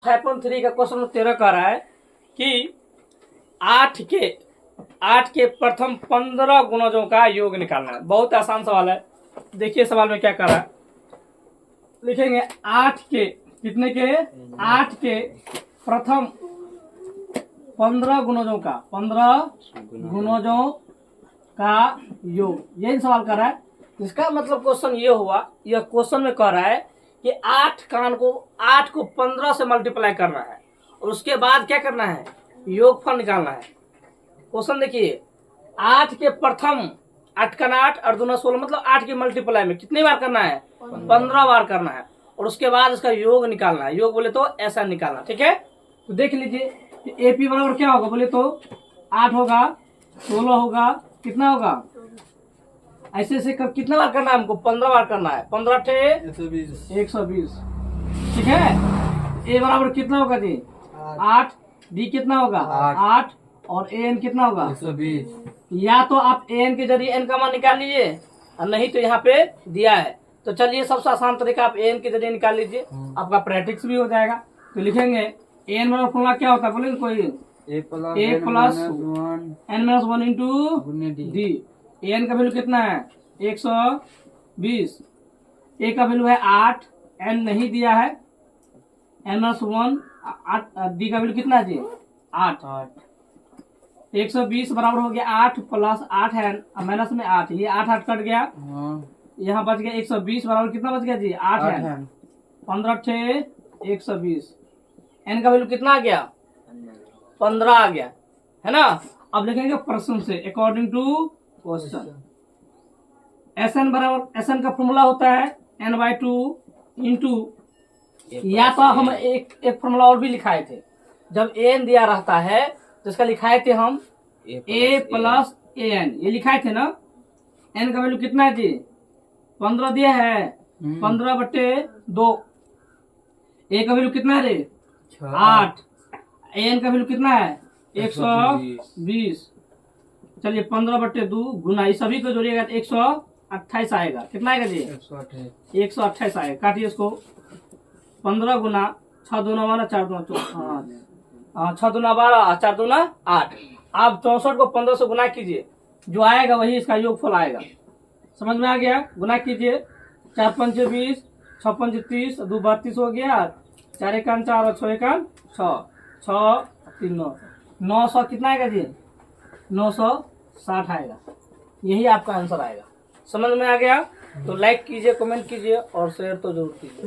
5.3 का क्वेश्चन 13 कह रहा है कि 8 के प्रथम 15 गुणजों का योग निकालना है। बहुत आसान सवाल है। देखिए सवाल में क्या कर रहा है, लिखेंगे 8 के कितने के 8 के प्रथम 15 गुणजों का योग, यही सवाल कर रहा है। इसका मतलब क्वेश्चन ये हुआ, यह क्वेश्चन में कह रहा है कि 8 को 15 से मल्टीप्लाई करना है और उसके बाद क्या करना है, योगफल निकालना है। क्वेश्चन देखिए, 8 के प्रथम 8 का 8 और 2 16, मतलब 8 के मल्टीप्लाई में कितनी बार करना है, 15 बार करना है और उसके बाद इसका योग निकालना है। योग बोले तो ऐसा निकालना, ठीक है। तो देख लीजिए AP बराबर क्या होगा, बोले तो 8 होगा, 16 होगा, कितना होगा, ऐसे ऐसे कितना बार करना है हमको, 15 बार करना है। 15 थे 120, ठीक है। A बराबर कितना होगा जी, 8, D कितना होगा 8 और AN कितना होगा 120। या तो आप AN के जरिए N का मान निकाल लीजिए और नहीं तो यहाँ पे दिया है। तो चलिए सबसे आसान तरीका, आप AN के जरिए निकाल लीजिए, आपका प्रैक्टिस भी हो जाएगा। तो लिखेंगे AN बराबर फॉर्मूला क्या होता है, बोलेंगे कोई A plus N-1 into D। AN का वैल्यू कितना है 120, A का वैल्यू है 8, N नहीं दिया है, N-1 D का वैल्यू कितना है जी 8। 120 बराबर हो गया 8 प्लस 8 है माइनस में 8, ये 8 कट गया, यहाँ बच गया 120 बराबर कितना बच गया जी 8 है, 15 थे 120। N का वैल्यू कितना आ गया 15 आ गया, है ना। अब लिखेंगे प्रश्न से अकॉर्डिंग टू क्वेश्चन। SN बराबर, SN का फॉर्मूला होता है N/2 इंटू, या तो हम एक फॉर्मूला और भी लिखाए थे, जब AN दिया रहता है तो इसका लिखाए थे हम A प्लस AN, ये लिखाए थे ना। N का वैल्यू कितना है जी 15 दिया है, 15/2। A का वैल्यू कितना है रे 8, AN का वैल्यू कितना है 120। चलिए 15/2 गुना, ये सभी को जोड़िएगा तो 128 आएगा। कितना आएगा जी 128 आएगा। काटिए इसको, 15 गुना 6 दूना 12, 4 दूना 4, 6 दूना 12, 4 दूना 8। आप 64 को 15 से गुना कीजिए, जो आएगा वही इसका योगफल आएगा। समझ में आ गया, गुना कीजिए, 4 पंचे 20, 6 पंचे 30, 2 32 हो गया, 4 एकान 4 और 6 एकान 6, 6 3 9, 900 कितना आएगा जी 960 आएगा। यही आपका आंसर आएगा। समझ में आ गया तो लाइक कीजिए, कमेंट कीजिए और शेयर तो जरूर कीजिए।